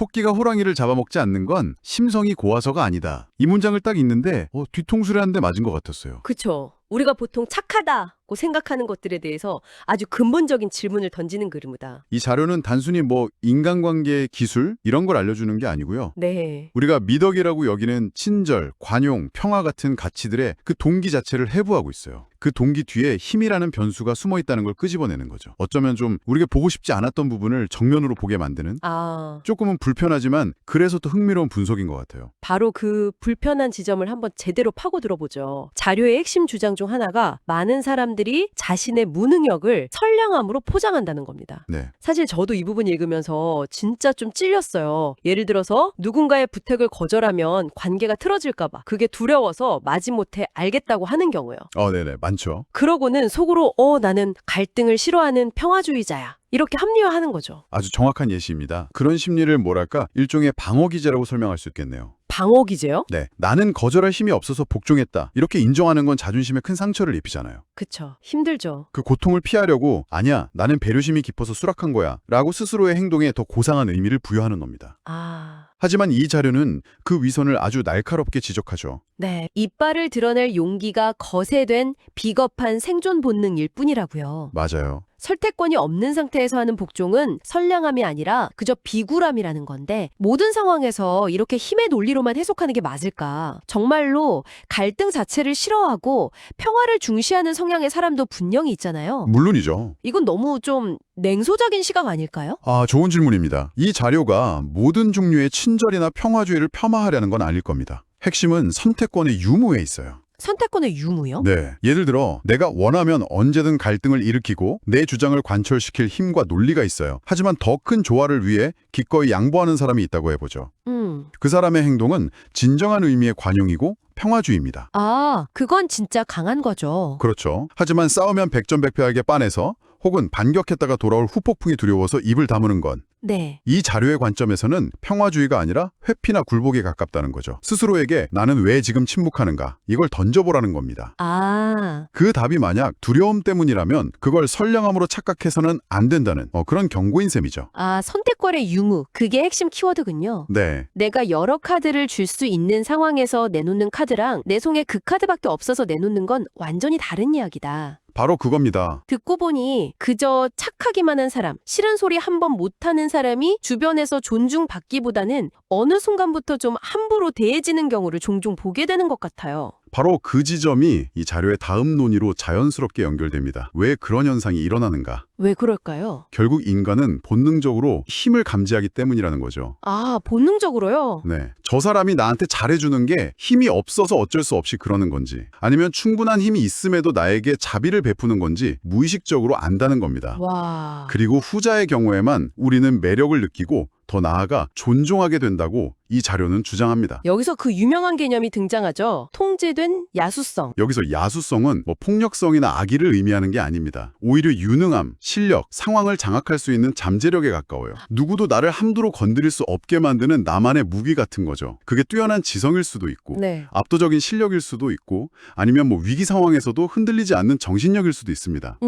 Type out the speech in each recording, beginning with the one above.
토끼가 호랑이를 잡아먹지 않는 건 심성이 고와서가 아니다. 이 문장을 딱 읽는데 뒤통수를 한 대 맞은 것 같았어요. 그쵸. 우리가 보통 착하다고 생각하는 것들에 대해서 아주 근본적인 질문을 던지는 그림이다. 이 자료는 단순히 인간관계 기술 이런 걸 알려주는 게 아니고요. 네. 우리가 미덕이라고 여기는 친절, 관용, 평화 같은 가치들의 그 동기 자체를 해부하고 있어요. 그 동기 뒤에 힘이라는 변수가 숨어 있다는 걸 끄집어내는 거죠. 어쩌면 좀 우리가 보고 싶지 않았던 부분을 정면으로 보게 만드는 조금은 불편하지만 그래서 또 흥미로운 분석인 것 같아요. 바로 그 불편한 지점을 한번 제대로 파고들어보죠. 자료의 핵심 주장 중 하나가 많은 사람들이 자신의 무능력을 선량함으로 포장한다는 겁니다. 네. 사실 저도 이 부분 읽으면서 진짜 좀 찔렸어요. 예를 들어서 누군가의 부탁을 거절하면 관계가 틀어질까 봐 그게 두려워서 마지못해 알겠다고 하는 경우요. 네네. 많죠. 그러고는 속으로 나는 갈등을 싫어하는 평화주의자야. 이렇게 합리화하는 거죠. 아주 정확한 예시입니다. 그런 심리를 일종의 방어 기제라고 설명할 수 있겠네요. 방어 기제요? 네. 나는 거절할 힘이 없어서 복종했다. 이렇게 인정하는 건 자존심에 큰 상처를 입히잖아요. 그쵸. 힘들죠. 그 고통을 피하려고 아니야, 나는 배려심이 깊어서 수락한 거야 라고 스스로의 행동에 더 고상한 의미를 부여하는 겁니다. 하지만 이 자료는 그 위선을 아주 날카롭게 지적하죠. 네. 이빨을 드러낼 용기가 거세된 비겁한 생존 본능일 뿐이라고요. 맞아요. 설득권이 없는 상태에서 하는 복종은 선량함이 아니라 그저 비굴함이라는 건데 모든 상황에서 이렇게 힘의 논리로만 해석하는 게 맞을까? 정말로 갈등 자체를 싫어하고 평화를 중시하는 성향의 사람도 분명히 있잖아요. 물론이죠. 이건 너무 좀 냉소적인 시각 아닐까요? 좋은 질문입니다. 이 자료가 모든 종류의 친절이나 평화주의를 폄하하려는 건 아닐 겁니다. 핵심은 선택권의 유무에 있어요. 선택권의 유무요? 네. 예를 들어 내가 원하면 언제든 갈등을 일으키고 내 주장을 관철시킬 힘과 논리가 있어요. 하지만 더 큰 조화를 위해 기꺼이 양보하는 사람이 있다고 해보죠. 그 사람의 행동은 진정한 의미의 관용이고 평화주의입니다. 그건 진짜 강한 거죠. 그렇죠. 하지만 싸우면 백전백패하게 빤해서 혹은 반격했다가 돌아올 후폭풍이 두려워서 입을 다무는 건 네. 이 자료의 관점에서는 평화주의가 아니라 회피나 굴복에 가깝다는 거죠. 스스로에게 나는 왜 지금 침묵하는가? 이걸 던져보라는 겁니다. 그 답이 만약 두려움 때문이라면 그걸 선량함으로 착각해서는 안 된다는 그런 경고인 셈이죠. 선택권의 유무. 그게 핵심 키워드군요. 네. 내가 여러 카드를 줄 수 있는 상황에서 내놓는 카드랑 내 손에 그 카드밖에 없어서 내놓는 건 완전히 다른 이야기다. 바로 그겁니다. 듣고 보니 그저 착하기만 한 사람, 싫은 소리 한 번 못하는 사람이 주변에서 존중받기보다는 어느 순간부터 좀 함부로 대해지는 경우를 종종 보게 되는 것 같아요. 바로 그 지점이 이 자료의 다음 논의로 자연스럽게 연결됩니다. 왜 그런 현상이 일어나는가? 왜 그럴까요? 결국 인간은 본능적으로 힘을 감지하기 때문이라는 거죠. 본능적으로요? 네. 저 사람이 나한테 잘해주는 게 힘이 없어서 어쩔 수 없이 그러는 건지 아니면 충분한 힘이 있음에도 나에게 자비를 베푸는 건지 무의식적으로 안다는 겁니다. 와. 그리고 후자의 경우에만 우리는 매력을 느끼고 더 나아가 존중하게 된다고 이 자료는 주장합니다. 여기서 그 유명한 개념이 등장하죠. 통제된 야수성. 여기서 야수성은 폭력성이나 악의를 의미하는 게 아닙니다. 오히려 유능함, 실력, 상황을 장악할 수 있는 잠재력에 가까워요. 누구도 나를 함부로 건드릴 수 없게 만드는 나만의 무기 같은 거죠. 그게 뛰어난 지성일 수도 있고 네. 압도적인 실력일 수도 있고 아니면 위기 상황에서도 흔들리지 않는 정신력일 수도 있습니다.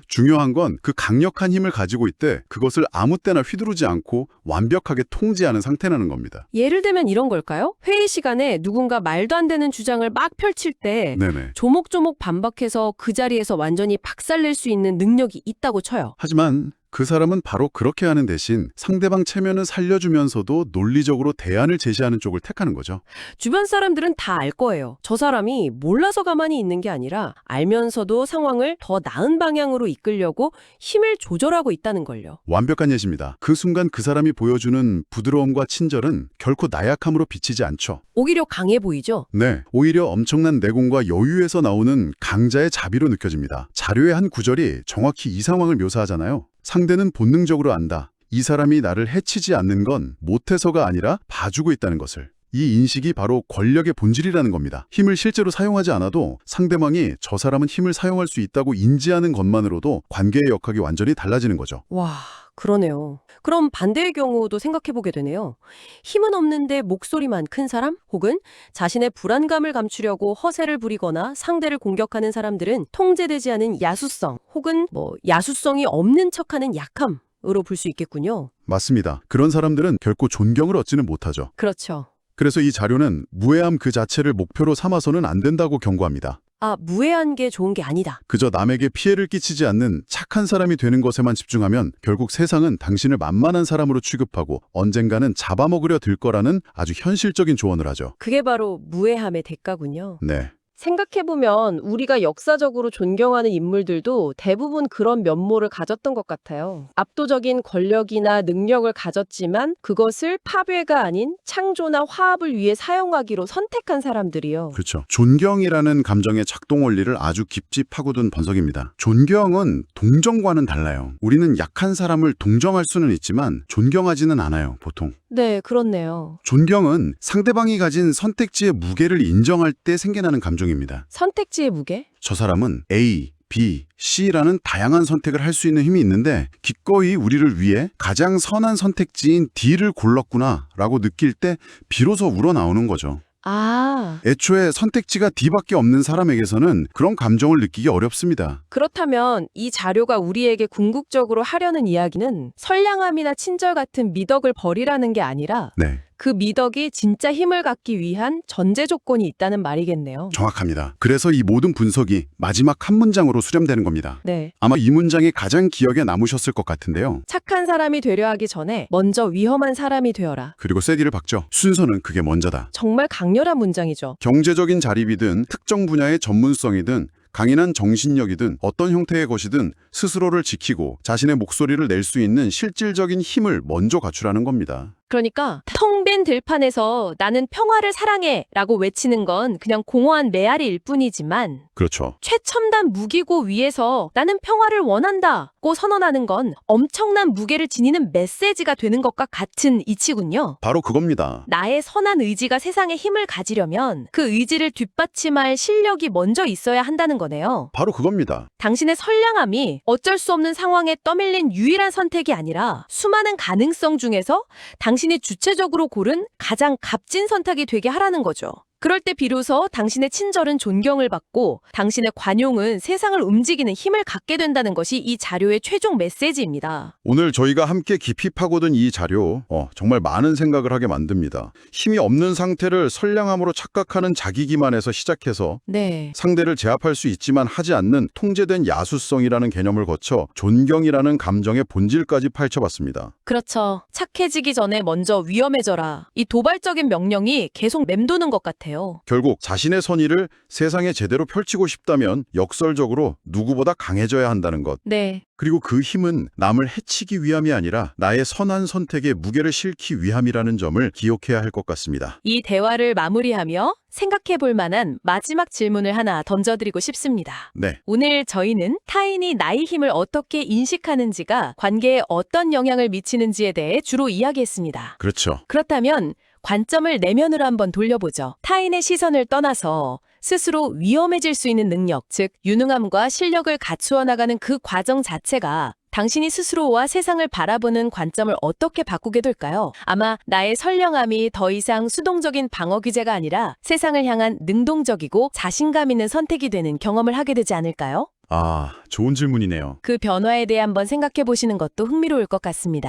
중요한 건 그 강력한 힘을 가지고 있되 그것을 아무 때나 휘두르지 않고 완벽하게 통제하는 상태라는 겁니다. 예를 들면 이런 걸까요? 회의 시간에 누군가 말도 안 되는 주장을 막 펼칠 때 네네. 조목조목 반박해서 그 자리에서 완전히 박살낼 수 있는 능력이 있다고 쳐요. 하지만 그 사람은 바로 그렇게 하는 대신 상대방 체면을 살려주면서도 논리적으로 대안을 제시하는 쪽을 택하는 거죠. 주변 사람들은 다 알 거예요. 저 사람이 몰라서 가만히 있는 게 아니라 알면서도 상황을 더 나은 방향으로 이끌려고 힘을 조절하고 있다는 걸요. 완벽한 예시입니다. 그 순간 그 사람이 보여주는 부드러움과 친절은 결코 나약함으로 비치지 않죠. 오히려 강해 보이죠? 네, 오히려 엄청난 내공과 여유에서 나오는 강자의 자비로 느껴집니다. 자료의 한 구절이 정확히 이 상황을 묘사하잖아요. 상대는 본능적으로 안다. 이 사람이 나를 해치지 않는 건 못해서가 아니라 봐주고 있다는 것을. 이 인식이 바로 권력의 본질이라는 겁니다. 힘을 실제로 사용하지 않아도 상대방이 저 사람은 힘을 사용할 수 있다고 인지하는 것만으로도 관계의 역학이 완전히 달라지는 거죠. 와, 그러네요. 그럼 반대의 경우도 생각해보게 되네요. 힘은 없는데 목소리만 큰 사람? 혹은 자신의 불안감을 감추려고 허세를 부리거나 상대를 공격하는 사람들은 통제되지 않은 야수성, 혹은 야수성이 없는 척하는 약함. 으로 볼 수 있겠군요. 맞습니다. 그런 사람들은 결코 존경을 얻지는 못하죠. 그렇죠. 그래서 이 자료는 무해함 그 자체를 목표로 삼아서는 안 된다고 경고합니다. 아, 무해한 게 좋은 게 아니다. 그저 남에게 피해를 끼치지 않는 착한 사람이 되는 것에만 집중하면 결국 세상은 당신을 만만한 사람으로 취급하고 언젠가는 잡아먹으려 들 거라는 아주 현실적인 조언을 하죠. 그게 바로 무해함의 대가군요. 네. 생각해보면 우리가 역사적으로 존경하는 인물들도 대부분 그런 면모를 가졌던 것 같아요. 압도적인 권력이나 능력을 가졌지만 그것을 파괴가 아닌 창조나 화합을 위해 사용하기로 선택한 사람들이요. 그렇죠. 존경이라는 감정의 작동 원리를 아주 깊이 파고든 번석입니다. 존경은 동정과는 달라요. 우리는 약한 사람을 동정할 수는 있지만 존경하지는 않아요, 보통. 네, 그렇네요. 존경은 상대방이 가진 선택지의 무게를 인정할 때 생겨나는 감정입니다. 선택지의 무게? 저 사람은 A, B, C라는 다양한 선택을 할 수 있는 힘이 있는데 기꺼이 우리를 위해 가장 선한 선택지인 D를 골랐구나라고 느낄 때 비로소 우러나오는 거죠. 아, 애초에 선택지가 D밖에 없는 사람에게서는 그런 감정을 느끼기 어렵습니다. 그렇다면 이 자료가 우리에게 궁극적으로 하려는 이야기는 선량함이나 친절 같은 미덕을 버리라는 게 아니라 네, 그 미덕이 진짜 힘을 갖기 위한 전제 조건이 있다는 말이겠네요. 정확합니다. 그래서 이 모든 분석이 마지막 한 문장으로 수렴되는 겁니다. 네. 아마 이 문장이 가장 기억에 남으셨을 것 같은데요. 착한 사람이 되려 하기 전에 먼저 위험한 사람이 되어라. 그리고 세디를 박죠. 순서는 그게 먼저다. 정말 강렬한 문장이죠. 경제적인 자립이든 특정 분야의 전문성이든 강인한 정신력이든 어떤 형태의 것이든 스스로를 지키고 자신의 목소리를 낼 수 있는 실질적인 힘을 먼저 갖추라는 겁니다. 그러니까 텅 빈 들판에서 나는 평화를 사랑해 라고 외치는 건 그냥 공허한 메아리일 뿐이지만 그렇죠. 최첨단 무기고 위에서 나는 평화를 원한다고 선언하는 건 엄청난 무게를 지니는 메시지가 되는 것과 같은 이치군요. 바로 그겁니다. 나의 선한 의지가 세상에 힘을 가지려면 그 의지를 뒷받침할 실력이 먼저 있어야 한다는 거네요. 바로 그겁니다. 당신의 선량함이 어쩔 수 없는 상황에 떠밀린 유일한 선택이 아니라 수많은 가능성 중에서 당신이 주체적으로 고른 가장 값진 선택이 되게 하라는 거죠. 그럴 때 비로소 당신의 친절은 존경을 받고 당신의 관용은 세상을 움직이는 힘을 갖게 된다는 것이 이 자료의 최종 메시지입니다. 오늘 저희가 함께 깊이 파고든 이 자료 정말 많은 생각을 하게 만듭니다. 힘이 없는 상태를 선량함으로 착각하는 자기 기만에서 시작해서 네. 상대를 제압할 수 있지만 하지 않는 통제된 야수성이라는 개념을 거쳐 존경이라는 감정의 본질까지 파헤쳐봤습니다. 그렇죠. 착해지기 전에 먼저 위험해져라. 이 도발적인 명령이 계속 맴도는 것 같아요. 결국 자신의 선의를 세상에 제대로 펼치고 싶다면 역설적으로 누구보다 강해져야 한다는 것. 네. 그리고 그 힘은 남을 해치기 위함이 아니라 나의 선한 선택에 무게를 실기 위함이라는 점을 기억해야 할 것 같습니다. 이 대화를 마무리하며 생각해 볼 만한 마지막 질문을 하나 던져드리고 싶습니다. 네, 오늘 저희는 타인이 나의 힘을 어떻게 인식하는지가 관계에 어떤 영향을 미치는지에 대해 주로 이야기했습니다. 그렇죠. 그렇다면 관점을 내면으로 한번 돌려보죠. 타인의 시선을 떠나서 스스로 위험해질 수 있는 능력, 즉 유능함과 실력을 갖추어 나가는 그 과정 자체가 당신이 스스로와 세상을 바라보는 관점을 어떻게 바꾸게 될까요? 아마 나의 선량함이 더 이상 수동적인 방어 규제가 아니라 세상을 향한 능동적이고 자신감 있는 선택이 되는 경험을 하게 되지 않을까요? 좋은 질문이네요. 그 변화에 대해 한번 생각해 보시는 것도 흥미로울 것 같습니다.